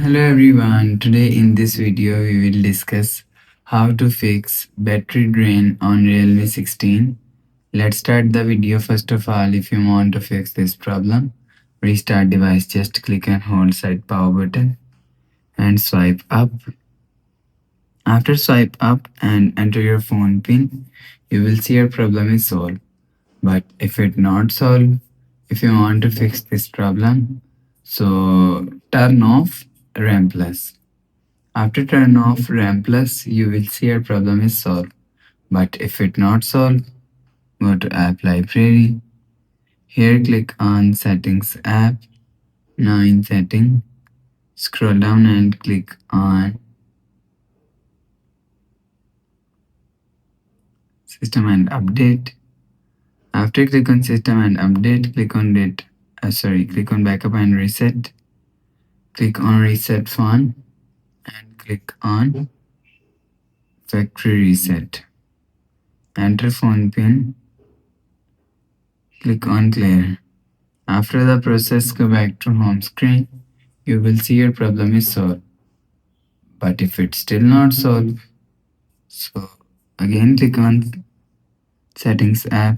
Hello everyone, today in this video we will discuss how to fix battery drain on Realme 16. Let's start the video. First of all, if you want to fix this problem, restart device, just click and hold side power button and swipe up. After swipe up and enter your phone pin, you will see your problem is solved. But if it not solved, if you want to fix this problem, so turn off RAM plus. After turn off RAM plus, you will see your problem is solved. But if it not solved, go to app library. Here click on settings app. Now in setting, scroll down and click on system and update. After click on system and update, click on click on backup and reset. Click on reset phone and click on factory reset. Enter phone pin. Click on clear. After the process, go back to home screen. You will see your problem is solved. But if it's still not solved, so again click on settings app,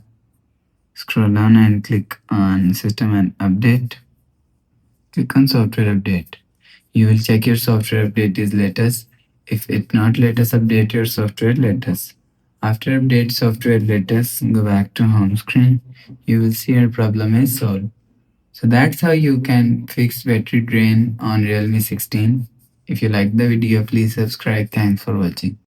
scroll down and click on system and update. Click on software update. You will check your software update is latest. If it not latest, update your software latest. After update software latest, go back to home screen. You will see your problem is solved. So that's how you can fix battery drain on Realme 16. If you like the video, please subscribe. Thanks for watching.